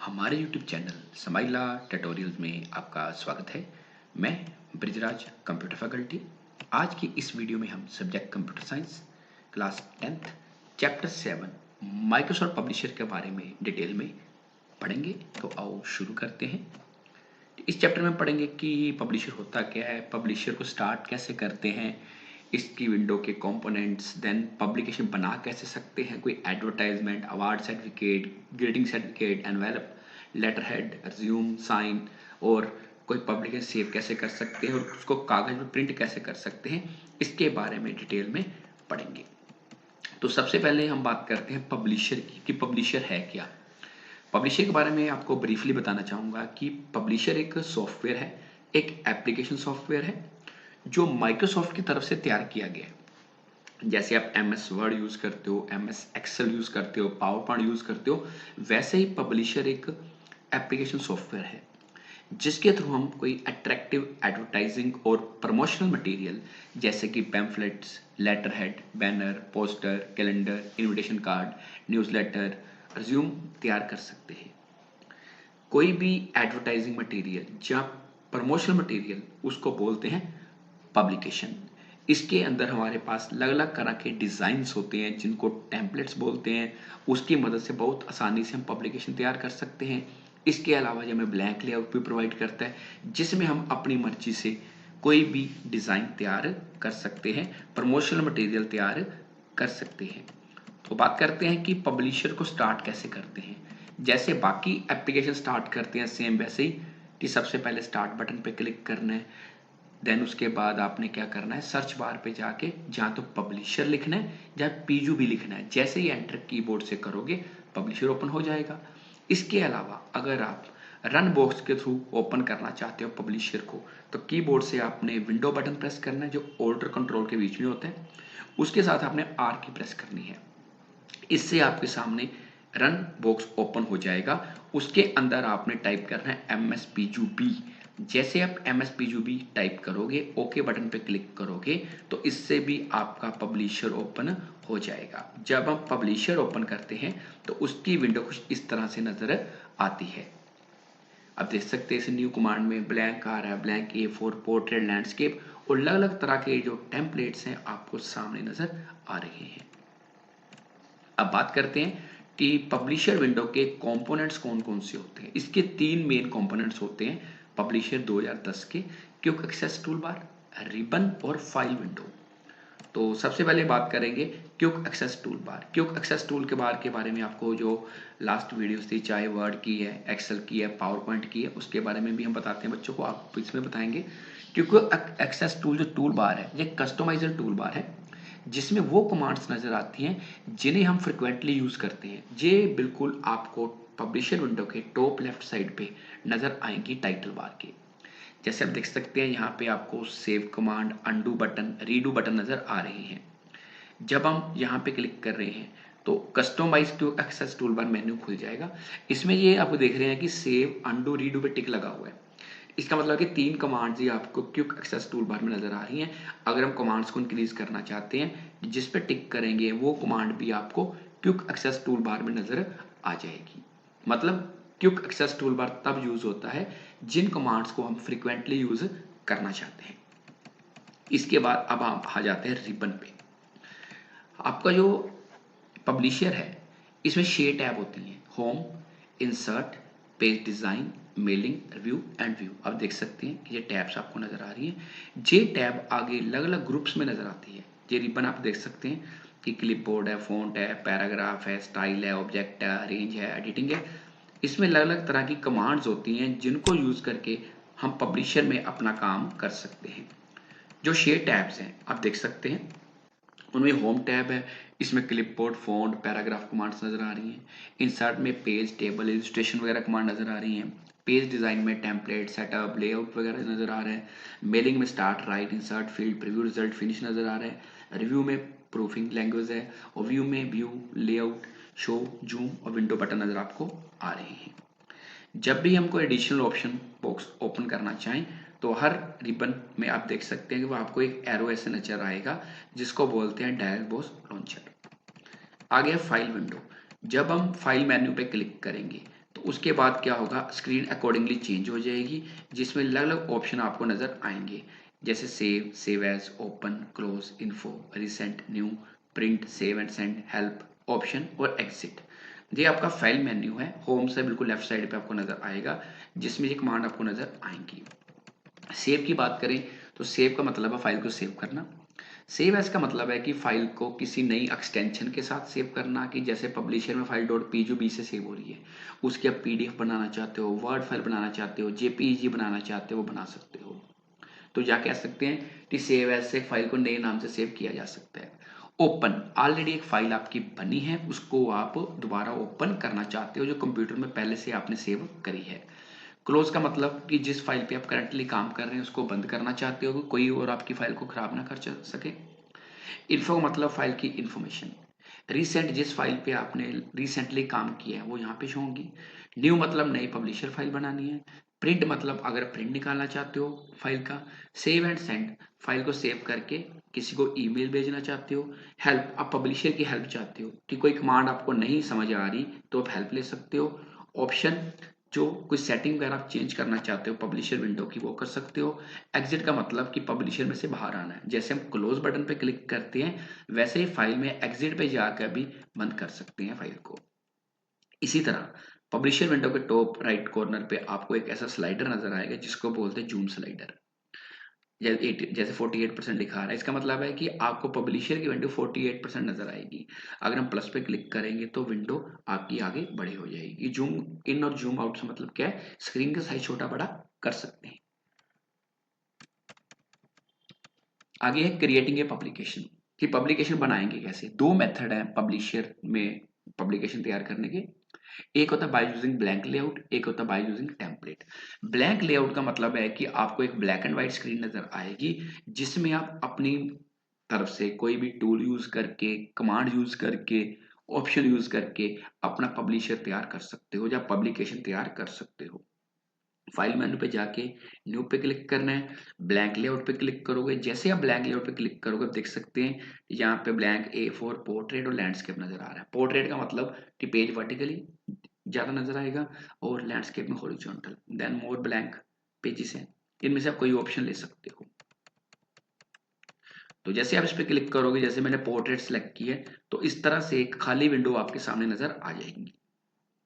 हमारे YouTube channel समाइला tutorials में आपका स्वागत है। मैं ब्रिजराज कंप्यूटर फैकल्टी। आज की इस वीडियो में हम subject computer science class 10th chapter 7 Microsoft publisher के बारे में डिटेल में पढ़ेंगे। तो आओ शुरू करते हैं। इस चैप्टर में पढ़ेंगे कि पब्लिशर होता क्या है, पब्लिशर को स्टार्ट कैसे करते हैं, इसकी विंडो के कंपोनेंट्स, देन पब्लिकेशन बना कैसे सकते हैं, कोई advertisement, award certificate, grading certificate, envelope, letter head, resume, sign और कोई पब्लिकेशन सेव कैसे कर सकते हैं और उसको कागज में प्रिंट कैसे कर सकते हैं, इसके बारे में डिटेल में पढ़ेंगे। तो सबसे पहले हम बात करते हैं पब्लिशर की कि पब्लिशर है क्या। पब्लिशर के बारे में आपको ब्रीफली बताना चाहूँगा कि पब्लिशर एक सॉफ्टवेयर है, एक एप्लीकेशन सॉफ्टवेयर है जो माइक्रोसॉफ्ट की तरफ से तैयार किया गया है। जैसे आप MS वर्ड यूज़ करते हो, MS एक्सेल यूज़ करते हो, पावर पॉइंट यूज़ करते हो, वैसे ही पब्लिशर एक एप्लीकेशन सॉफ्टवेयर है जिसके थ्रू हम कोई अट्रैक्टिव एडवर्टाइजिंग और प्रमोशनल मटेरियल जैसे कि pamphlets, letter head, banner, poster, calendar, invitation card, newsletter, resume तैयार कर सकते हैं। कोई भी एडवर्टाइजिंग मटेरियल या प्रमोशनल मटेरियल उसको बोलते हैं पब्लिकेशन। इसके अंदर हमारे पास अलग अलग तरह के डिज़ाइंस होते हैं जिनको टेम्पलेट्स बोलते हैं। उसकी मदद से बहुत आसानी से हम पब्लिकेशन तैयार कर सकते हैं। इसके अलावा ये हमें ब्लैंक लेआउट भी प्रोवाइड करता है जिसमें हम अपनी मर्जी से कोई भी डिज़ाइन तैयार कर सकते हैं, प्रमोशनल मटेरियल तैयार कर सकते हैं। तो बात करते हैं कि पब्लिशर को स्टार्ट कैसे करते हैं। जैसे बाकी एप्लीकेशन स्टार्ट करते हैं सेम वैसे ही कि सबसे पहले स्टार्ट बटन पे क्लिक करना है, देन उसके बाद आपने क्या करना है, सर्च बार पे जाके जहाँ तो पब्लिशर लिखना है या पीजू भी लिखना है, जैसे ही एंटर कीबोर्ड से करोगे पब्लिशर ओपन हो जाएगा। इसके अलावा अगर आप रन बॉक्स के थ्रू ओपन करना चाहते हो पब्लिशर को तो कीबोर्ड से आपने विंडो बटन प्रेस करना है जो ऑल्टर कंट्रोल के बीच में होता है, उसके साथ आपने आर की प्रेस करनी है। इससे आपके सामने रन बॉक्स ओपन हो जाएगा। उसके अंदर आपने टाइप करना है MSPUB। जैसे आप MSPUB टाइप करोगे, ओके बटन पे क्लिक करोगे तो इससे भी आपका पब्लिशर ओपन हो जाएगा। जब हम पब्लिशर ओपन करते हैं तो उसकी विंडो कुछ इस तरह से नजर आती है। अब देख सकते हैं इस न्यू कमांड में ब्लैंक आ रहा है, ब्लैंक A4, पोर्ट्रेट, लैंडस्केप और अलग अलग तरह के जो टेम्पलेट्स हैं आपको सामने नजर आ रहे हैं। अब बात करते हैं कि पब्लिशर विंडो के कंपोनेंट्स कौन कौन से होते हैं। इसके 3 मेन कंपोनेंट्स होते हैं पब्लिशर 2010 के, quick access tool bar, ribbon और फाइल विंडो। तो सबसे पहले बात करेंगे quick access tool bar. Quick access tool के बार के बारे में आपको जो लास्ट वीडियोस थी, चाहे वर्ड की है, एक्सेल की है, पावर पॉइंट की है, उसके बारे में भी हम बताते हैं बच्चों को, आप इसमें बताएंगे। क्विक एक्सेस टूल जो टूल बार है ये कस्टमाइजर टूल बार है जिसमें वो कमांड्स नज़र आती हैं जिन्हें हम फ्रिक्वेंटली यूज़ करते हैं। ये बिल्कुल आपको पब्लिशर विंडो के टॉप लेफ्ट साइड पे नज़र आएंगी टाइटल बार के। जैसे आप देख सकते हैं यहाँ पे आपको save command, undo button, redo button नज़र आ रहे हैं। जब हम यहाँ पे क्लिक कर रहे हैं तो customise to access tool bar menu खुल जाएगा। इसमें ये आप देख रहे हैं कि सेव, अंडू, रीडू पे टिक लगा हुआ है। इसका मतलब कि 3 कमांड्स ही आपको क्विक एक्सेस टूल बार में नज़र आ रही हैं। अगर हम कमांड्स को इंक्रीज करना चाहते हैं, जिस पे टिक करेंगे वो कमांड भी आपको क्विक एक्सेस टूल बार में नज़र आ जाएगी। मतलब क्विक एक्सेस टूल बार तब यूज़ होता है जिन कमांड्स को हम फ्रिक्वेंटली यूज़ करना चाहते हैं। इसके बाद अब हम आ जाते हैं रिबन पे। आपका जो पब्लिशर है इसमें 6 टैब होती हैं, home, insert, page design, mailing, review and view. आप देख सकते हैं कि ये टैब्स आपको नज़र आ रही हैं। ये टैब आगे अलग अलग ग्रुप्स में नज़र आती है। ये रिबन आप देख सकते हैं कि क्लिपबोर्ड है, फॉन्ट है, पैराग्राफ है, स्टाइल है, ऑब्जेक्ट है, अरेंज है, एडिटिंग है। इसमें अलग अलग तरह की कमांड्स होती हैं जिनको यूज़ करके हम पब्लिशर में अपना काम कर सकते हैं। जो 6 टैब्स हैं आप देख सकते हैं, उनमें होम टैब है, इसमें क्लिपबोर्ड, फॉन्ट, पैराग्राफ कमांड्स नज़र आ रही हैं। इंसर्ट में पेज, टेबल, इलस्ट्रेशन वगैरह कमांड नज़र आ रही हैं। पेज डिज़ाइन में टेम्पलेट, सेटअप, लेआउट वगैरह नज़र आ रहे हैं। मेलिंग में start, right, insert, field, preview, result, finish नज़र आ रहे हैं। रिव्यू में प्रूफिंग लैंग्वेज है और व्यू में व्यू, लेआउट, शो, जूम और विंडो बटन नज़र आपको आ रहे हैं। जब भी हम कोई एडिशनल ऑप्शन बॉक्स ओपन करना चाहें तो हर रिबन में आप देख सकते हैं कि वो आपको एक एरो ऐसे नजर आएगा जिसको बोलते हैं डायरेक्ट बॉक्स लॉन्चर। आगे फाइल विंडो। जब हम फाइल मेन्यू पे क्लिक करेंगे तो उसके बाद क्या होगा, स्क्रीन अकॉर्डिंगली चेंज हो जाएगी, जिसमें अलग अलग ऑप्शन आपको नजर आएंगे, जैसे save, save as, open, close, info, recent, new, print, save and send, help, option और एग्जिट। ये आपका फाइल मेन्यू है, होम से बिल्कुल लेफ्ट साइड पे आपको नजर आएगा, जिसमें ये कमांड आपको नजर आएंगी। सेव की बात करें तो सेव का मतलब है फाइल को सेव करना। सेव एज का मतलब है कि फाइल को किसी नई एक्सटेंशन के साथ सेव करना, कि जैसे पब्लिशर में फाइल .pgb से सेव हो रही है, उसकी आप पीडीएफ बनाना चाहते हो, वर्ड फाइल बनाना चाहते हो, जेपीईजी बनाना चाहते हो, वो बना सकते हो। तो या कह सकते हैं कि सेव एज से फाइल को नए नाम से सेव किया जा सकता है। ओपन, ऑलरेडी एक फाइल आपकी बनी है, उसको आप दोबारा ओपन करना चाहते हो जो कंप्यूटर में पहले से आपने सेव करी है। क्लोज का मतलब कि जिस फाइल पे आप करंटली काम कर रहे हैं उसको बंद करना चाहते हो, कोई और आपकी फाइल को खराब ना कर सके। इन्फो मतलब फाइल की इंफॉर्मेशन। रिसेंट, जिस फाइल पे आपने रिसेंटली काम किया है वो यहाँ पे शो होंगी। न्यू मतलब नई पब्लिशर फाइल बनानी है। प्रिंट मतलब अगर प्रिंट निकालना चाहते हो फाइल का। सेव एंड सेंड, फाइल को सेव करके किसी को ईमेल भेजना चाहते हो। हेल्प, आप पब्लिशर की हेल्प चाहते हो कि कोई कमांड आपको नहीं समझ आ रही तो आप हेल्प ले सकते हो। ऑप्शन, जो कोई सेटिंग वगैरह आप चेंज करना चाहते हो पब्लिशर विंडो की, वो कर सकते हो। एग्जिट का मतलब कि पब्लिशर में से बाहर आना है, जैसे हम क्लोज बटन पे क्लिक करते हैं वैसे ही फाइल में एग्जिट पे जाकर भी बंद कर सकते हैं फाइल को। इसी तरह पब्लिशर विंडो के टॉप राइट कॉर्नर पे आपको एक ऐसा स्लाइडर नजर आएगा जिसको बोलते हैं जूम स्लाइडर। जैसे 48% दिखा रहा है, इसका मतलब है कि आपको पब्लिशर की विंडो 48% नजर आएगी। अगर हम प्लस पे क्लिक करेंगे तो विंडो आपकी आगे बड़ी हो जाएगी। जूम इन और जूम आउट से मतलब क्या है, स्क्रीन का साइज छोटा बड़ा कर सकते हैं। आगे है क्रिएटिंग ए पब्लिकेशन, कि पब्लिकेशन बनाएंगे कैसे। दो मेथड है पब्लिशर में पब्लिकेशन तैयार करने के। एक होता है बाय यूजिंग ब्लैंक लेआउट, एक होता है by using template. Blank layout का मतलब है कि आपको एक ब्लैक एंड व्हाइट स्क्रीन नजर आएगी, जिसमें आप अपनी तरफ से कोई भी टूल यूज करके, कमांड यूज करके, ऑप्शन यूज करके अपना पब्लिशर तैयार कर सकते हो या पब्लिकेशन तैयार कर सकते हो। फाइल मेन्यू पे जाके न्यू पे क्लिक करना है, ब्लैंक लेआउट पे क्लिक करोगे। जैसे आप ब्लैंक लेआउट पे क्लिक करोगे, आप देख सकते हैं यहाँ पे ब्लैंक A4 पोर्ट्रेट और लैंडस्केप नजर आ रहा है। पोर्ट्रेट का मतलब कि पेज वर्टिकली ज्यादा नजर आएगा और लैंडस्केप में हॉरिजॉन्टल। देन मोर ब्लैंक पेजेस हैं, इनमें से आप कोई ऑप्शन ले सकते हो। तो जैसे आप इस पे क्लिक करोगे, जैसे मैंने पोर्ट्रेट सेलेक्ट की है, तो इस तरह से एक खाली विंडो आपके सामने नजर आ जाएगी।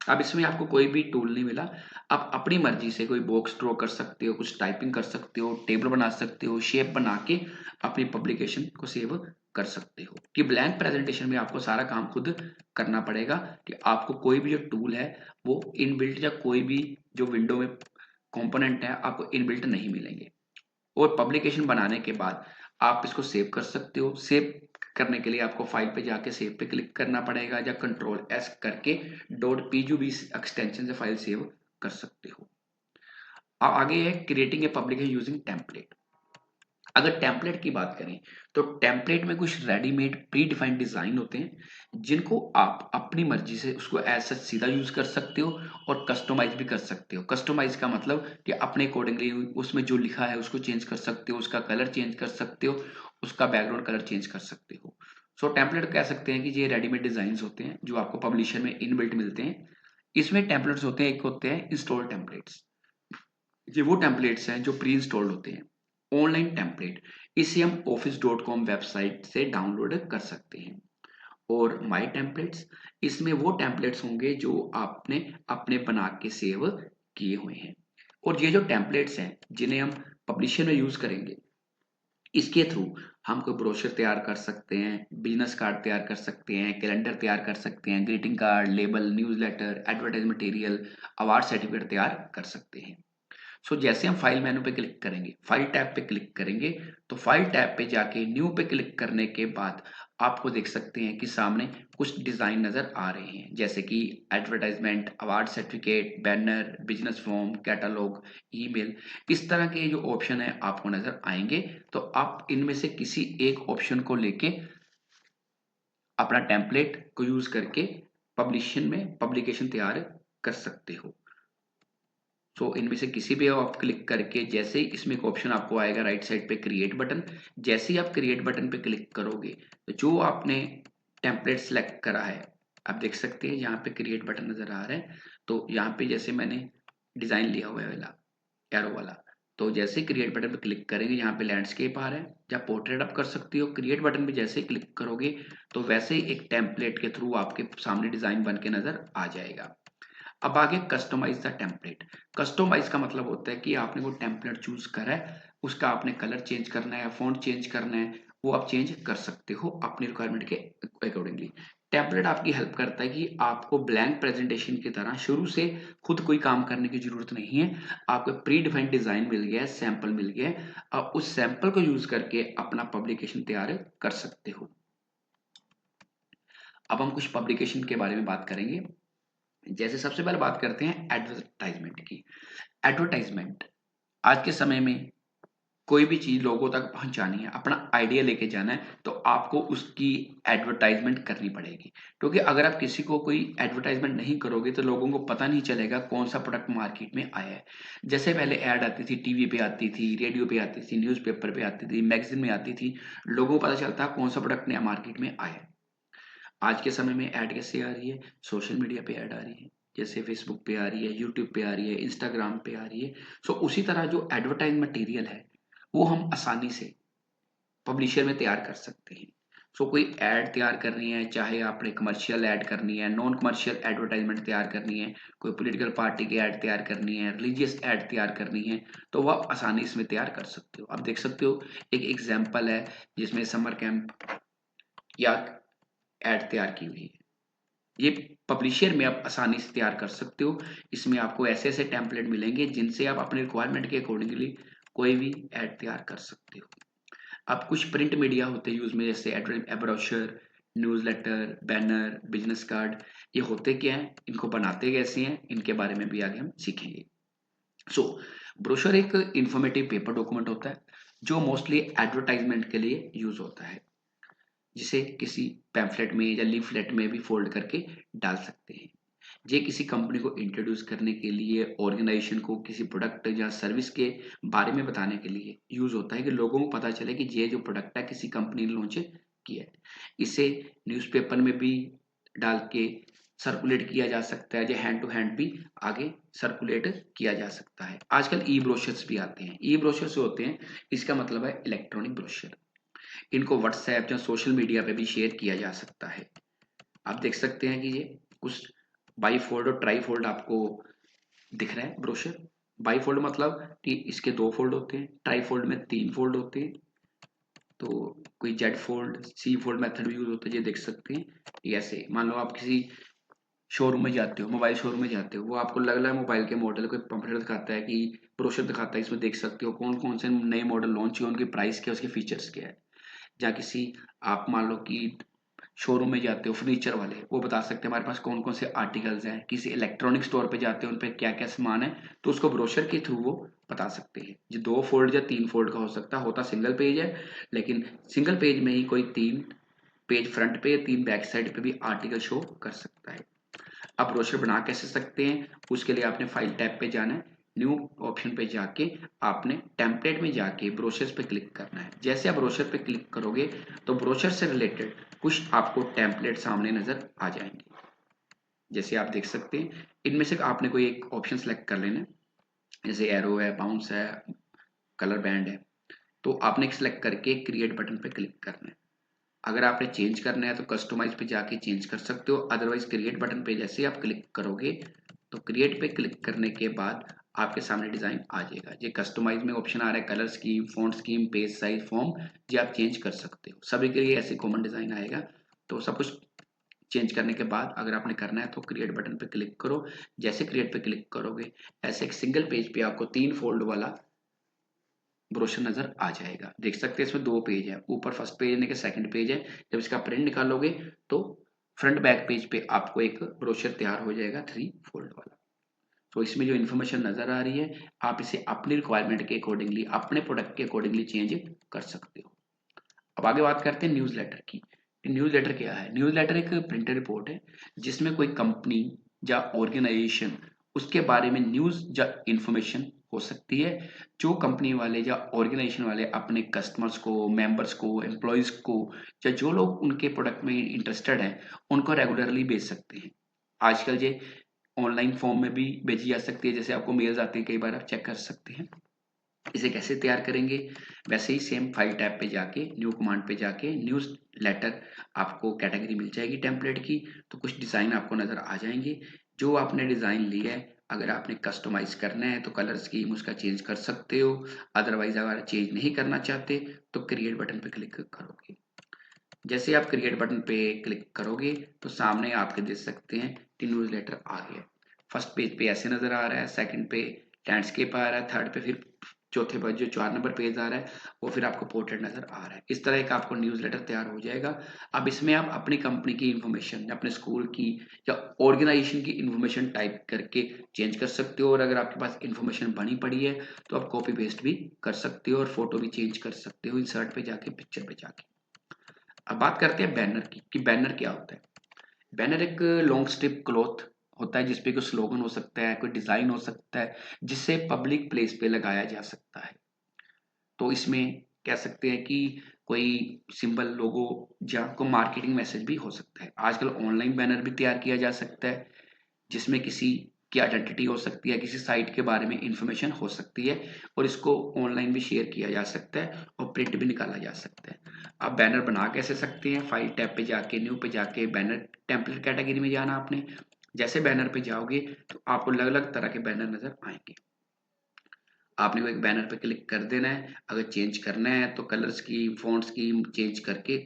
अब इसमें आपको कोई भी टूल नहीं मिला, आप अपनी मर्जी से कोई बॉक्स ड्रॉ कर सकते हो, कुछ टाइपिंग कर सकते हो, टेबल बना सकते हो, शेप बना के अपनी पब्लिकेशन को सेव कर सकते हो। कि ब्लैंक प्रेजेंटेशन में आपको सारा काम खुद करना पड़ेगा, कि आपको कोई भी जो टूल है वो इनबिल्ट या कोई भी जो विंडो में कंपोनेंट है आपको इनबिल्ट नहीं मिलेंगे। और पब्लिकेशन बनाने के बाद आप इसको सेव कर सकते हो। सेव करने के लिए आपको फाइल पे जाके सेव पे क्लिक करना पड़ेगा, या कंट्रोल एस करके .pgb एक्सटेंशन से फाइल सेव कर सकते हो। अब आगे है creating a publication using template. अगर टेम्पलेट की बात करें तो टेम्पलेट में कुछ रेडीमेड प्री डिफाइंड डिजाइन होते हैं, जिनको आप अपनी मर्जी से उसको एज सच सीधा यूज कर सकते हो और कस्टमाइज भी कर सकते हो। कस्टमाइज का मतलब कि अपने अकॉर्डिंगली उसमें जो लिखा है उसको चेंज कर सकते हो, उसका कलर चेंज कर सकते हो, उसका बैकग्राउंड कलर चेंज कर सकते हो। सो टेम्पलेट कह सकते हैं कि ये रेडीमेड डिजाइन होते हैं जो आपको पब्लिशर में इनबिल्ट मिलते हैं। इसमें टेम्पलेट्स होते हैं, एक होते हैं इंस्टॉल टेम्पलेट्स। ये वो टेम्पलेट्स हैं जो प्री इंस्टॉल्ड होते हैं। ऑनलाइन टेम्पलेट, इसे हम office.com वेबसाइट से डाउनलोड कर सकते हैं। और माई टेम्पलेट्स, इसमें वो टेम्पलेट्स होंगे जो आपने अपने बना के सेव किए हुए हैं। और ये जो टेम्पलेट्स हैं जिन्हें हम पब्लिशर में यूज करेंगे, इसके थ्रू हम कोई ब्रोशर तैयार कर सकते हैं, बिजनेस कार्ड तैयार कर सकते हैं, कैलेंडर तैयार कर सकते हैं, greeting card, label, newsletter, advertise material, award certificate तैयार कर सकते हैं। जैसे हम फाइल मेनू पे क्लिक करेंगे, फाइल टैब पे क्लिक करेंगे, तो फाइल टैब पे जाके न्यू पे क्लिक करने के बाद आपको देख सकते हैं कि सामने कुछ डिजाइन नजर आ रहे हैं, जैसे कि advertisement, award certificate, banner, business form, catalogue, email. इस तरह के जो ऑप्शन है आपको नजर आएंगे। तो आप इनमें से किसी एक ऑप्शन को लेके अपना टेम्पलेट को यूज करके पब्लिकेशन तैयार कर सकते हो। इनमें से किसी भी आप क्लिक करके, जैसे ही इसमें एक ऑप्शन आपको आएगा राइट साइड पे क्रिएट बटन, जैसे ही आप क्रिएट बटन पे क्लिक करोगे तो जो आपने टेम्पलेट सेलेक्ट करा है, आप देख सकते हैं यहाँ पे क्रिएट बटन नजर आ रहा है। तो यहाँ पे जैसे मैंने डिजाइन लिया हुआ है वाला एरो वाला, तो जैसे क्रिएट बटन पे क्लिक करेंगे यहाँ पे लैंडस्केप आ रहा है, या पोर्ट्रेट आप कर सकते हो। क्रिएट बटन पे जैसे ही क्लिक करोगे तो वैसे ही एक टेम्पलेट के थ्रू आपके सामने डिजाइन बन के नजर आ जाएगा। अब आगे कस्टमाइज द टेम्पलेट। कस्टमाइज का मतलब होता है कि आपने वो टेम्पलेट चूज करा है, उसका आपने कलर चेंज करना है, फॉन्ट चेंज करना है, वो आप चेंज कर सकते हो अपनी रिक्वायरमेंट के अकॉर्डिंगली। टेम्पलेट आपकी हेल्प करता है कि आपको ब्लैंक प्रेजेंटेशन की तरह शुरू से खुद कोई काम करने की जरूरत नहीं है। आपको प्री डिफाइंड डिजाइन मिल गया है, सैंपल मिल गया है, आप उस सैंपल को यूज करके अपना पब्लिकेशन तैयार कर सकते हो। अब हम कुछ पब्लिकेशन के बारे में बात करेंगे। जैसे सबसे पहले बात करते हैं एडवर्टाइजमेंट की। एडवर्टाइजमेंट आज के समय में कोई भी चीज लोगों तक पहुंचानी है, अपना आइडिया लेके जाना है, तो आपको उसकी एडवर्टाइजमेंट करनी पड़ेगी। क्योंकि अगर आप किसी को कोई एडवर्टाइजमेंट नहीं करोगे तो लोगों को पता नहीं चलेगा कौन सा प्रोडक्ट मार्केट में आया है। जैसे पहले ऐड आती थी, टीवी पे आती थी, रेडियो पे आती थी, न्यूज़पेपर पे आती थी, मैगजीन में आती थी, लोगों को पता चलता कौन सा प्रोडक्ट नया मार्केट में आया है। आज के समय में ऐड कैसे आ रही है? सोशल मीडिया पे ऐड आ रही है, जैसे फेसबुक पे आ रही है, यूट्यूब पे आ रही है, इंस्टाग्राम पे आ रही है। सो उसी तरह जो एडवर्टाइज मटेरियल है वो हम आसानी से पब्लिशर में तैयार कर सकते हैं। सो कोई ऐड तैयार करनी है, चाहे आपने कमर्शियल ऐड करनी है, नॉन कमर्शियल एडवर्टाइजमेंट तैयार करनी है, कोई पॉलिटिकल पार्टी की ऐड तैयार करनी है, रिलीजियस ऐड तैयार करनी है, तो वो आप आसानी इसमें तैयार कर सकते हो। आप देख सकते हो एक एग्जाम्पल है जिसमें समर कैंप या ऐड तैयार की हुई है। ये पब्लिशर में आप आसानी से तैयार कर सकते हो। इसमें आपको ऐसे ऐसे टेम्पलेट मिलेंगे जिनसे आप अपने रिक्वायरमेंट के अकॉर्डिंगली कोई भी ऐड तैयार कर सकते हो। अब कुछ प्रिंट मीडिया होते हैं यूज में, जैसे brochure, newsletter, banner, business card. ये होते क्या हैं, इनको बनाते कैसे हैं, इनके बारे में भी आगे हम सीखेंगे। सो ब्रोशर एक इंफॉर्मेटिव पेपर डॉक्यूमेंट होता है जो मोस्टली एडवर्टाइजमेंट के लिए यूज होता है, जिसे किसी पैम्फलेट में या लीफलेट में भी फोल्ड करके डाल सकते हैं। ये किसी कंपनी को इंट्रोड्यूस करने के लिए, ऑर्गेनाइजेशन को किसी प्रोडक्ट या सर्विस के बारे में बताने के लिए यूज होता है, कि लोगों को पता चले कि ये जो प्रोडक्ट है किसी कंपनी ने लॉन्च किया है। इसे न्यूज़पेपर में भी डाल के सर्कुलेट किया जा सकता है, या हैंड टू हैंड भी आगे सर्कुलेट किया जा सकता है। आजकल ई ब्रोशर्स भी आते हैं। ई ब्रोशर्स होते हैं, इसका मतलब है इलेक्ट्रॉनिक ब्रोशर। इनको व्हाट्सएप या सोशल मीडिया पे भी शेयर किया जा सकता है। आप देख सकते हैं कि ये कुछ बाई फोल्ड और ट्राई फोल्ड आपको दिख रहा है ब्रोशर। बाई फोल्ड मतलब कि इसके 2 फोल्ड होते हैं, ट्राई फोल्ड में 3 फोल्ड होते हैं। तो कोई जेड फोल्ड, सी फोल्ड मेथड भी यूज होता है, ये देख सकते हैं। ऐसे मान लो आप किसी शोरूम में जाते हो, मोबाइल शोरूम में जाते हो, वो आपको अलग अलग मोबाइल के मॉडल कोई पंपलेट दिखाता है, कि ब्रोशर दिखाता है, इसमें देख सकते हो कौन कौन से नए मॉडल लॉन्च हुए, उनकी प्राइस क्या, उसके फीचर्स क्या है। या किसी आप मान लो कि शोरूम में जाते हो फर्नीचर वाले, वो बता सकते हैं हमारे पास कौन कौन से आर्टिकल्स हैं। किसी इलेक्ट्रॉनिक स्टोर पे जाते हैं, उन पे क्या क्या सामान है, तो उसको ब्रोशर के थ्रू वो बता सकते हैं। जो 2 फोल्ड या 3 फोल्ड का हो सकता है, होता सिंगल पेज है, लेकिन सिंगल पेज में ही कोई 3 पेज फ्रंट पे, 3 बैक साइड पे भी आर्टिकल शो कर सकता है। आप ब्रोशर बना कैसे सकते हैं, उसके लिए आपने फाइल टैब पे जाना है, न्यू ऑप्शन पे जाके आपने टेम्पलेट में जाके ब्रोशर्स पे क्लिक करना है। जैसे आप ब्रोशर पे क्लिक करोगे तो ब्रोशर से रिलेटेड कुछ आपको टेम्पलेट सामने नजर आ जाएंगे। जैसे आप देख सकते हैं, इनमें से आपने कोई एक ऑप्शन सेलेक्ट कर लेना है, जैसे एरो है, बाउंस है, कलर बैंड है। तो आपने सेलेक्ट करके क्रिएट बटन पे क्लिक करना है। अगर आपने चेंज करना है तो कस्टमाइज पे जाके चेंज कर सकते हो, अदरवाइज क्रिएट बटन पे जैसे आप क्लिक करोगे तो क्रिएट पे क्लिक करने के बाद आपके सामने डिजाइन आ जाएगा। ये कस्टमाइज में ऑप्शन आ रहा है, colour scheme, font scheme, page size, form, ये आप चेंज कर सकते हो। सभी के लिए ऐसे कॉमन डिजाइन आएगा। तो सब कुछ चेंज करने के बाद अगर आपने करना है तो क्रिएट बटन पे क्लिक करो। जैसे क्रिएट पे क्लिक करोगे ऐसे एक सिंगल पेज पे आपको 3 फोल्ड वाला ब्रोशर नजर आ जाएगा। देख सकते हैं इसमें 2 पेज है, ऊपर फर्स्ट पेज यानी कि सेकंड पेज है। जब इसका प्रिंट निकालोगे तो फ्रंट बैक पेज पे आपको एक ब्रोशर तैयार हो जाएगा 3 फोल्ड वाला। तो इसमें जो इन्फॉर्मेशन नजर आ रही है, आप इसे अपनी रिक्वायरमेंट के अकॉर्डिंगली, अपने प्रोडक्ट के अकॉर्डिंगली चेंज कर सकते हो। अब आगे बात करते हैं न्यूज लेटर की। न्यूज लेटर क्या है? न्यूज लेटर एक प्रिंटेड रिपोर्ट है जिसमें कोई कंपनी या ऑर्गेनाइजेशन, उसके बारे में न्यूज या इंफॉर्मेशन हो सकती है, जो कंपनी वाले या ऑर्गेनाइजेशन वाले अपने कस्टमर्स को, मेंबर्स को, एम्प्लॉयज को, या जो लोग उनके प्रोडक्ट में इंटरेस्टेड हैं, उनको रेगुलरली भेज सकते हैं। आजकल ये ऑनलाइन फॉर्म में भी भेजी जा सकती है, जैसे आपको मेल्स आते हैं कई बार, आप चेक कर सकते हैं। इसे कैसे तैयार करेंगे, वैसे ही सेम फाइल टैब पे जाके न्यू कमांड पे जाके न्यूज़ लेटर आपको कैटेगरी मिल जाएगी टेम्पलेट की। तो कुछ डिज़ाइन आपको नज़र आ जाएंगे। जो आपने डिज़ाइन लिया है, अगर आपने कस्टमाइज करना है तो कलर स्कीम उसका चेंज कर सकते हो। अदरवाइज अगर चेंज नहीं करना चाहते तो क्रिएट बटन पे क्लिक करोगे। जैसे आप क्रिएट बटन पे क्लिक करोगे तो सामने आपके देख सकते हैं कि न्यूज़ लेटर आ गया। फर्स्ट पेज पे ऐसे नजर आ रहा है, सेकंड पे लैंडस्केप आ रहा है, थर्ड पे फिर चौथे पर जो 4 नंबर पेज आ रहा है वो फिर आपको पोर्ट्रेट नजर आ रहा है। इस तरह का आपको न्यूज़ लेटर तैयार हो जाएगा। अब इसमें आप अपनी कंपनी की इंफॉर्मेशन, अपने स्कूल की या ऑर्गेनाइजेशन की इंफॉर्मेशन टाइप करके चेंज कर सकते हो, और अगर आपके पास इंफॉर्मेशन बनी पड़ी है तो आप कॉपी पेस्ट भी कर सकते हो और फोटो भी चेंज कर सकते हो इंसर्ट पे जाके, पिक्चर पे जाके। अब बात करते हैं बैनर की कि बैनर क्या होता है। बैनर एक लॉन्ग स्ट्रिप क्लॉथ होता है जिसपे कोई स्लोगन हो सकता है, कोई डिजाइन हो सकता है, जिससे पब्लिक प्लेस पे लगाया जा सकता है। तो इसमें कह सकते हैं कि कोई सिंबल, लोगो या कोई मार्केटिंग मैसेज भी हो सकता है। आजकल ऑनलाइन बैनर भी तैयार किया जा सकता है जिसमें किसी की आइडेंटिटी हो सकती है, किसी साइट के बारे में इंफॉर्मेशन हो सकती है, और इसको ऑनलाइन भी शेयर किया जा सकता है और प्रिंट भी निकाला जा सकता है। आप बैनर बना कैसे सकते हैं, फाइल टैब पे जाके न्यू पे जाके बैनर टेम्पलेट कैटेगरी में जाना आपने। जैसे बैनर पे जाओगे तो आपको अलग अलग तरह के बैनर नजर आएंगे। आपने वो एक बैनर पे क्लिक कर देना है। अगर चेंज करना है तो कलर्स की, फॉन्ट्स की चेंज करके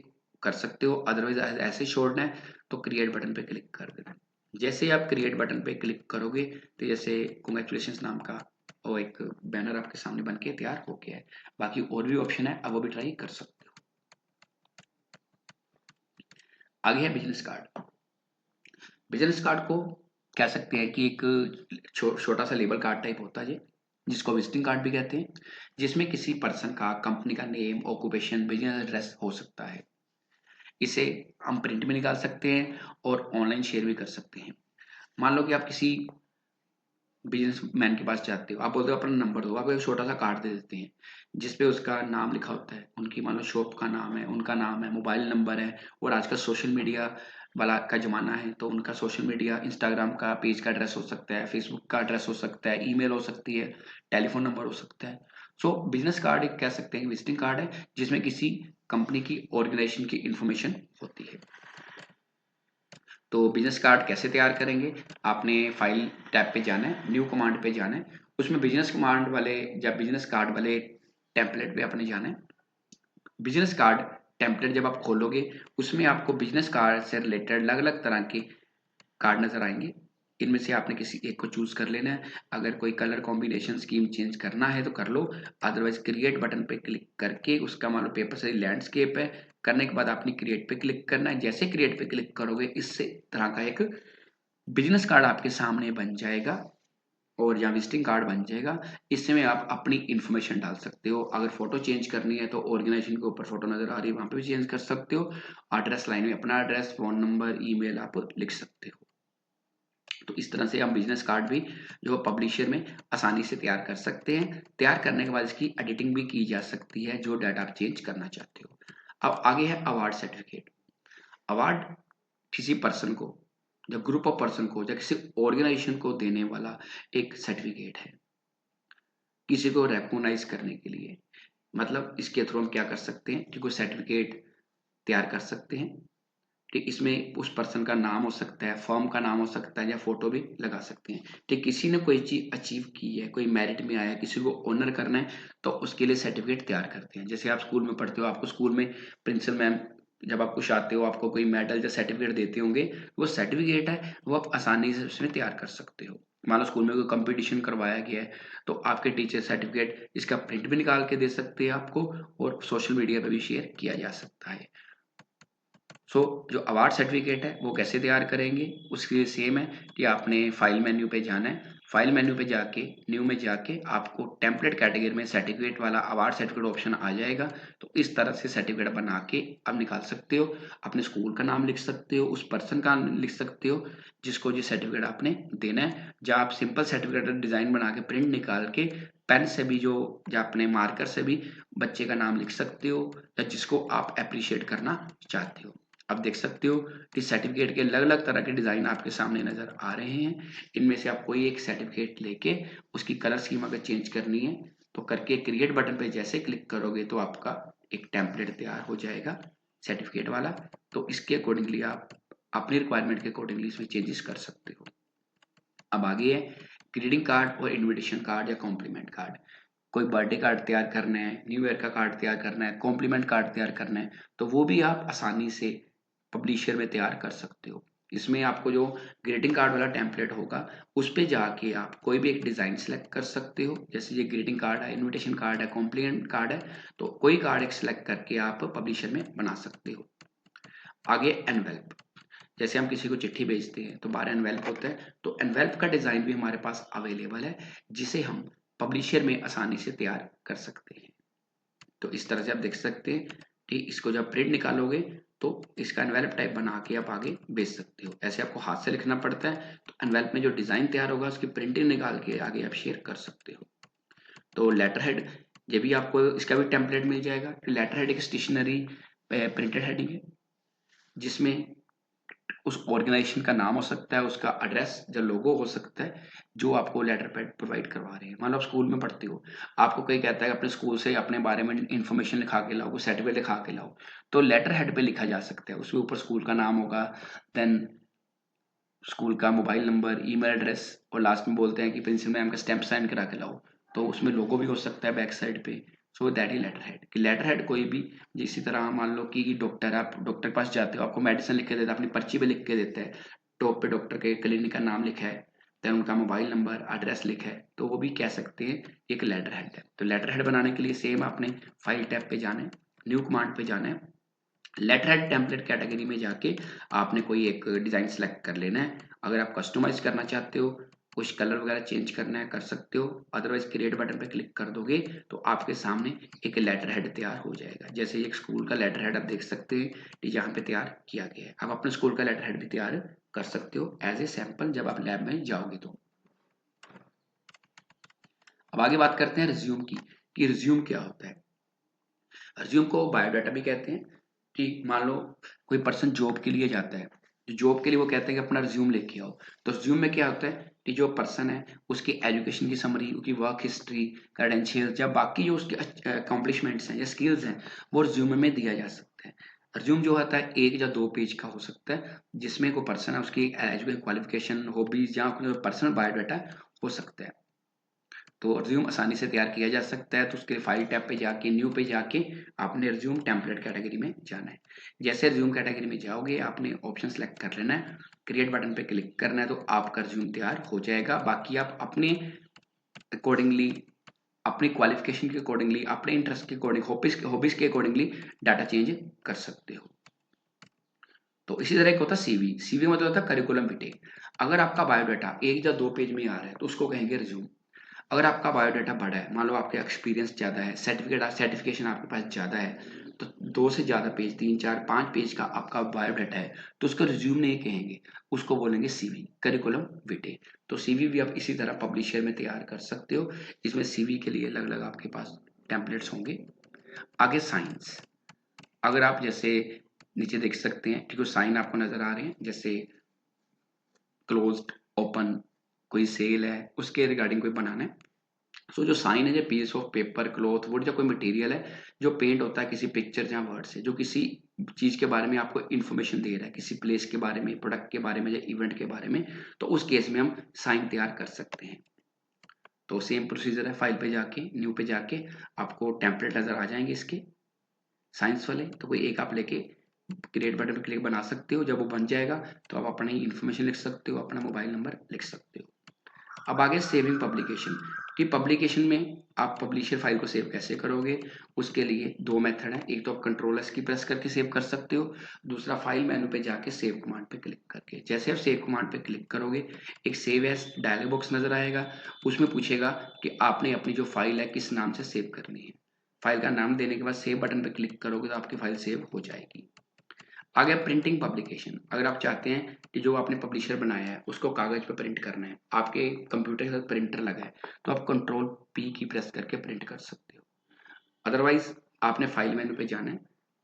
कर सकते हो, अदरवाइज ऐसे छोड़ना है तो क्रिएट बटन पे क्लिक कर देना है। जैसे ही आप क्रिएट बटन पे क्लिक करोगे तो जैसे कांग्रेचुलेशंस नाम का वो एक बैनर आपके सामने बन के तैयार हो गया है। बाकी और भी ऑप्शन है, अब वो भी ट्राई कर सकते हो। आगे है बिजनेस कार्ड। बिजनेस कार्ड को कह सकते हैं कि एक छोटा सा लेबल कार्ड टाइप होता है जी, जिसको विजिटिंग कार्ड भी कहते हैं, जिसमें किसी पर्सन का, कंपनी का नेम, ऑक्यूपेशन, बिजनेस एड्रेस हो सकता है। इसे हम प्रिंट में निकाल सकते हैं और ऑनलाइन शेयर भी कर सकते हैं। मान लो कि आप किसी बिजनेसमैन के पास जाते हो, आप बोलते हो अपना नंबर दो, आपको एक छोटा सा कार्ड दे देते हैं जिसपे उसका नाम लिखा होता है, उनकी मान लो शॉप का नाम है, उनका नाम है, मोबाइल नंबर है, और आजकल सोशल मीडिया वाला का जमाना है तो उनका सोशल मीडिया, इंस्टाग्राम का पेज का एड्रेस हो सकता है, फेसबुक का एड्रेस हो सकता है, ईमेल हो सकती है, टेलीफोन नंबर हो सकता है। सो बिजनेस कार्ड एक कह सकते हैं विजिटिंग कार्ड है जिसमें किसी कंपनी की, ऑर्गेनाइजेशन की इंफॉर्मेशन होती है। तो बिजनेस कार्ड कैसे तैयार करेंगे, आपने फाइल टैब पे जाना है, न्यू कमांड पे जाना है, उसमें बिजनेस कमांड वाले या बिजनेस कार्ड वाले टेम्पलेट पे आपने जाना है। बिजनेस कार्ड टेम्पलेट जब आप खोलोगे उसमें आपको बिजनेस कार्ड से रिलेटेड अलग अलग तरह के कार्ड नजर आएंगे। इनमें से आपने किसी एक को चूज कर लेना है। अगर कोई कलर कॉम्बिनेशन स्कीम चेंज करना है तो कर लो, अदरवाइज क्रिएट बटन पे क्लिक करके उसका मान लो पेपर से लैंडस्केप है, करने के बाद आपने क्रिएट पे क्लिक करना है। जैसे क्रिएट पे क्लिक करोगे इससे तरह का एक बिजनेस कार्ड आपके सामने बन जाएगा और या विजिटिंग कार्ड बन जाएगा। इसमें आप अपनी इंफॉर्मेशन डाल सकते हो। अगर फोटो चेंज करनी है तो ऑर्गेनाइजेशन के ऊपर फोटो नजर आ रही है वहां पे भी चेंज कर सकते हो। एड्रेस लाइन में अपना एड्रेस, फोन नंबर, ईमेल आप लिख सकते हो। तो इस तरह से हम बिजनेस कार्ड भी जो पब्लिशर में आसानी से तैयार कर सकते हैं। तैयार करने के बाद इसकी एडिटिंग भी की जा सकती है जो डाटा आप चेंज करना चाहते हो। अब आगे है अवार्ड सर्टिफिकेट। अवार्ड किसी पर्सन को या ग्रुप ऑफ पर्सन को या किसी ऑर्गेनाइजेशन को देने वाला एक सर्टिफिकेट है किसी को रिकॉग्नाइज करने के लिए। मतलब इसके थ्रू हम क्या कर सकते हैं कि कोई सर्टिफिकेट तैयार कर सकते हैं ठीक, इसमें उस पर्सन का नाम हो सकता है, फर्म का नाम हो सकता है, या फोटो भी लगा सकते हैं। ठीक, किसी ने कोई चीज अचीव की है, कोई मेरिट में आया है, किसी को ऑनर करना है तो उसके लिए सर्टिफिकेट तैयार करते हैं। जैसे आप स्कूल में पढ़ते हो, आपको स्कूल में प्रिंसिपल मैम जब आप कुछ आते हो आपको कोई मेडल या सर्टिफिकेट देते होंगे, वो सर्टिफिकेट है वो आप आसानी से उसमें तैयार कर सकते हो। मान लो स्कूल में कोई कंपटीशन करवाया गया है तो आपके टीचर सर्टिफिकेट इसका प्रिंट भी निकाल के दे सकते हैं आपको, और सोशल मीडिया पे भी शेयर किया जा सकता है। जो अवार्ड सर्टिफिकेट है वो कैसे तैयार करेंगे, उसके लिए सेम है कि आपने फाइल मेन्यू पे जाना है, फाइल मेन्यू पे जाके न्यू में जाके आपको टेम्पलेट कैटेगरी में सर्टिफिकेट वाला अवार्ड सर्टिफिकेट ऑप्शन आ जाएगा। तो इस तरह से सर्टिफिकेट बना के आप निकाल सकते हो। अपने स्कूल का नाम लिख सकते हो, उस पर्सन का लिख सकते हो जिसको ये सर्टिफिकेट आपने देना है, या आप सिंपल सर्टिफिकेट डिजाइन बना के प्रिंट निकाल के पेन से भी जो या अपने मार्कर से भी बच्चे का नाम लिख सकते हो या जिसको आप अप्रिशिएट करना चाहते हो। आप देख सकते हो कि सर्टिफिकेट के अलग अलग तरह के डिजाइन आपके सामने नजर आ रहे हैं। इनमें से आप कोई एक सर्टिफिकेट लेके उसकी कलर स्कीम अगर चेंज करनी है तो करके क्रिएट बटन पे जैसे क्लिक करोगे तो आपका एक टेम्पलेट तैयार हो जाएगा सर्टिफिकेट वाला। तो इसके अकॉर्डिंगली आप अपनी रिक्वायरमेंट के अकॉर्डिंगली इसमें चेंजेस कर सकते हो। अब आगे है ग्रीटिंग कार्ड और इनविटेशन कार्ड या कॉम्प्लीमेंट कार्ड। कोई बर्थडे कार्ड तैयार करना है, न्यू ईयर का कार्ड तैयार करना है, कॉम्प्लीमेंट कार्ड तैयार करना है, तो वो भी आप आसानी से पब्लिशर में तैयार कर सकते हो। इसमें आपको जो ग्रीटिंग कार्ड वाला टेम्पलेट होगा उस पे जाके आप कोई भी एक डिजाइन सेलेक्ट कर सकते हो। जैसे ये ग्रीटिंग कार्ड है, इनविटेशन कार्ड है, कॉम्प्लीमेंट कार्ड है, तो कोई कार्ड एक सेलेक्ट करके आप पब्लिशर में बना सकते हो। आगे एनवेल्प, जैसे हम किसी को चिट्ठी भेजते हैं तो बाहर एनवेल्प होता है, तो एनवेल्प का डिजाइन भी हमारे पास अवेलेबल है जिसे हम पब्लिशर में आसानी से तैयार कर सकते हैं। तो इस तरह से आप देख सकते हैं कि इसको जब प्रिंट निकालोगे तो इसका एनवेल्प टाइप बना के आप आगे भेज सकते हो। ऐसे आपको हाथ से लिखना पड़ता है, तो एनवेल्प में जो डिजाइन तैयार होगा उसकी प्रिंटिंग निकाल के आगे आप शेयर कर सकते हो। तो लेटर हेड, ये भी आपको इसका भी टेम्पलेट मिल जाएगा। लेटर हेड एक स्टेशनरी प्रिंटेड हेडिंग है जिसमें उस ऑर्गेनाइजेशन का नाम हो सकता है, उसका एड्रेस जो लोगो हो सकता है, जो आपको लेटर पैड प्रोवाइड करवा रहे हैं। मान लो आप स्कूल में पढ़ते हो, आपको कोई कहता है कि अपने स्कूल से अपने बारे में इंफॉर्मेशन लिखा के लाओ, सर्टिफिकेट लिखा के लाओ, तो लेटर हेड पे लिखा जा सकता है। उसके ऊपर स्कूल का नाम होगा, देन स्कूल का मोबाइल नंबर, ईमेल एड्रेस, और लास्ट में बोलते हैं कि प्रिंसिपल मैम का स्टैंप साइन करा के लाओ। तो उसमें लोगो भी हो सकता है बैक साइड पे। So that is letter head. कि लेटर हेड कोई भी, इसी तरह मान लो कि डॉक्टर, आप डॉक्टर के पास जाते हो, आपको मेडिसिन लिख के देता है, अपनी पर्ची पे लिख के देता है, टॉप पे डॉक्टर के क्लिनिक का नाम लिखा है, देन उनका मोबाइल नंबर एड्रेस लिखा है, तो वो भी कह सकते हैं एक लेटर हेड है। तो लेटर हेड बनाने के लिए सेम आपने फाइल टैब पे जाना है, न्यू कमांड पे जाना है, लेटर हेड टेम्पलेट कैटेगरी में जाके आपने कोई एक डिजाइन सेलेक्ट कर लेना है। अगर आप कस्टमाइज करना चाहते हो, कुछ कलर वगैरह चेंज करना है कर सकते हो, अदरवाइज क्रिएट बटन पे क्लिक कर दोगे तो आपके सामने एक लेटर हेड तैयार हो जाएगा। जैसे एक स्कूल का लेटर हेड आप देख सकते हैं कि यहाँ पे तैयार किया गया है। आप अपने स्कूल का लेटर हेड भी तैयार कर सकते हो एज ए सैंपल जब आप लैब में जाओगे तो। अब आगे बात करते हैं रिज्यूम की, कि रिज्यूम क्या होता है। रिज्यूम को बायोडाटा भी कहते हैं। कि मान लो कोई पर्सन जॉब के लिए जाता है, जॉब के लिए वो कहते हैं कि अपना रिज्यूम लेके आओ। तो रिज्यूम में क्या होता है कि जो पर्सन है उसकी एजुकेशन की समरी, उसकी वर्क हिस्ट्री, क्रेडेंशियल्स या बाकी जो उसके अकॉम्प्लिशमेंट्स हैं या स्किल्स हैं वो रिज्यूम में दिया जा सकता है। रिज्यूम जो होता है 1 या 2 पेज का हो सकता है, जिसमें कोई पर्सन है उसकी एजुकेशन, क्वालिफिकेशन, हॉबीज या पर्सनल बायोडाटा हो सकता है। तो रिज्यूम आसानी से तैयार किया जा सकता है। तो उसके फाइल टैब पे जाके, न्यू पे जाके आपने रिज्यूम टेम्पलेट कैटेगरी में जाना है। जैसे रिज्यूम कैटेगरी में जाओगे आपने ऑप्शन सेलेक्ट कर लेना है, क्रिएट बटन पे क्लिक करना है, तो आपका रिज्यूम तैयार हो जाएगा। बाकी आप अपने अकॉर्डिंगली, अपनी क्वालिफिकेशन के अकॉर्डिंगली, अपने इंटरेस्ट के अकॉर्डिंग, हॉबीज के अकॉर्डिंगली डाटा चेंज कर सकते हो। तो इसी तरह एक होता है सीवी। सीवी मतलब होता है करिकुलम विटे। अगर आपका बायोडाटा 1 या 2 पेज में आ रहा है तो उसको कहेंगे रिज्यूम। अगर आपका बायोडाटा बड़ा है, मान लो आपके एक्सपीरियंस ज़्यादा है, सर्टिफिकेशन आपके पास ज़्यादा है, तो 2 से ज़्यादा पेज, 3, 4, 5 पेज का आपका बायोडाटा है, तो उसको रिज्यूम नहीं कहेंगे, उसको बोलेंगे सीवी, करिकुलम विटे। तो सीवी भी आप इसी तरह पब्लिशर में तैयार कर सकते हो। इसमें सीवी के लिए अलग अलग आपके पास टेम्पलेट्स होंगे। आगे साइंस, अगर आप जैसे नीचे देख सकते हैं कि कुछ साइन आपको नजर आ रहे हैं, जैसे क्लोज्ड, ओपन, कोई सेल है उसके रिगार्डिंग कोई बनाना है। सो जो साइन है, जो piece of paper, cloth, wood या कोई मटेरियल है जो पेंट होता है किसी पिक्चर या वर्ड से, जो किसी चीज के बारे में आपको इन्फॉर्मेशन दे रहा है, किसी प्लेस के बारे में, प्रोडक्ट के बारे में या इवेंट के बारे में, तो उस केस में हम साइन तैयार कर सकते हैं। तो सेम प्रोसीजर है, फाइल पे जाके, न्यू पे जाके आपको टेम्पलेट नजर आ जाएंगे इसके साइंस वाले, तो कोई एक आप लेके क्रिएट बटन पर क्लिक बना सकते हो। जब वो बन जाएगा तो आप अपनी इन्फॉर्मेशन लिख सकते हो, अपना मोबाइल नंबर लिख सकते हो। अब आगे सेविंग पब्लिकेशन, कि पब्लिकेशन में आप पब्लिशर फाइल को सेव कैसे करोगे। उसके लिए 2 मेथड है, एक तो आप कंट्रोल एस की प्रेस करके सेव कर सकते हो, दूसरा फाइल मेनू पे जाके सेव कमांड पे क्लिक करके। जैसे आप सेव कमांड पे क्लिक करोगे एक सेव एज डायलॉग बॉक्स नजर आएगा, उसमें पूछेगा कि आपने अपनी जो फाइल है किस नाम से सेव करनी है। फाइल का नाम देने के बाद सेव बटन पे क्लिक करोगे तो आपकी फाइल सेव हो जाएगी। आ गया प्रिंटिंग पब्लिकेशन। अगर आप चाहते हैं कि जो आपने पब्लिशर बनाया है उसको कागज पे प्रिंट करना है, आपके कंप्यूटर के साथ प्रिंटर लगा है, तो आप कंट्रोल पी की प्रेस करके प्रिंट कर सकते हो। अदरवाइज आपने फाइल मेनू पे जाना है,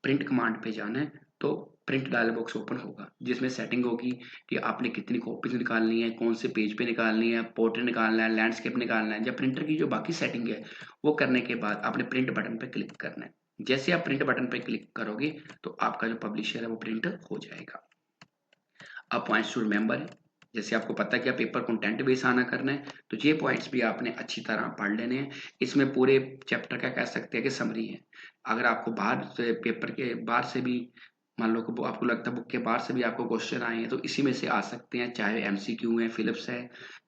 प्रिंट कमांड पे जाना है, तो प्रिंट डायलॉग बॉक्स ओपन होगा जिसमें सेटिंग होगी कि आपने कितनी कॉपीज निकालनी है, कौन से पेज पे निकालनी है, पोर्ट्रेट निकालना है, लैंडस्केप निकालना है। जब प्रिंटर की जो बाकी सेटिंग है वो करने के बाद आपने प्रिंट बटन पर क्लिक करना है। जैसे आप प्रिंट बटन पर क्लिक करोगे तो आपका जो पब्लिशर है वो प्रिंट हो जाएगा। अब पॉइंट्स टू रिमेंबर है, जैसे आपको पता है कि आप पेपर कंटेंट बेस आना करना है तो ये पॉइंट्स भी आपने अच्छी तरह पढ़ लेने हैं। इसमें पूरे चैप्टर का कह सकते हैं कि समरी है। अगर आपको बाहर से पेपर के बाहर से भी मान लो कि आपको लगता है बुक के बाहर से भी आपको क्वेश्चन आए हैं तो इसी में से आ सकते हैं, चाहे एमसीक्यू है, फिलिप्स है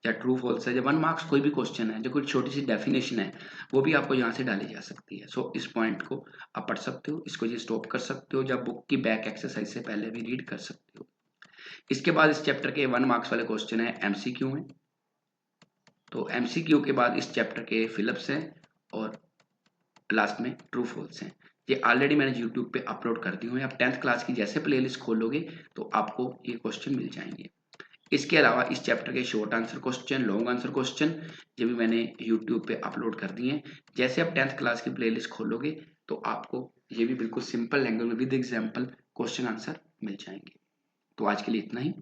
या ट्रू फॉल्स है, या 1 मार्क्स कोई भी क्वेश्चन है जो कोई छोटी सी डेफिनेशन है वो भी आपको यहाँ से डाली जा सकती है। सो इस पॉइंट को आप पढ़ सकते हो, इसको ये स्टॉप कर सकते हो, जब बुक की बैक एक्सरसाइज से पहले भी रीड कर सकते हो। इसके बाद इस चैप्टर के 1 मार्क्स वाले क्वेश्चन है एमसीक्यू में। तो एमसीक्यू के बाद इस चैप्टर के फिलिप्स हैं और लास्ट में ट्रू फॉल्स हैं। ये ऑलरेडी मैंने यूट्यूब पे अपलोड कर दी हुई है। आप 10th क्लास की जैसे प्लेलिस्ट खोलोगे तो आपको ये क्वेश्चन मिल जाएंगे। इसके अलावा इस चैप्टर के short answer question, long answer question ये भी मैंने यूट्यूब पे अपलोड कर दिए हैं। जैसे आप 10th क्लास की प्लेलिस्ट खोलोगे तो आपको ये भी बिल्कुल सिंपल लैंग्वेज में विद एग्जाम्पल क्वेश्चन आंसर मिल जाएंगे। तो आज के लिए इतना ही।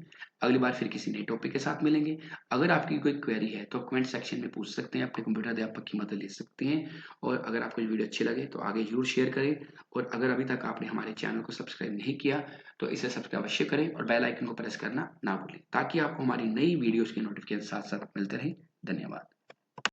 अगली बार फिर किसी नए टॉपिक के साथ मिलेंगे। अगर आपकी कोई क्वेरी है तो कमेंट सेक्शन में पूछ सकते हैं, अपने कंप्यूटर अध्यापक की मदद ले सकते हैं। और अगर आपको वीडियो अच्छी लगे तो आगे जरूर शेयर करें। और अगर अभी तक आपने हमारे चैनल को सब्सक्राइब नहीं किया तो इसे सब्सक्राइब अवश्य करें और बेल आइकन को प्रेस करना ना भूलें ताकि आपको हमारी नई वीडियोज के नोटिफिकेशन साथ साथ मिलते रहें। धन्यवाद।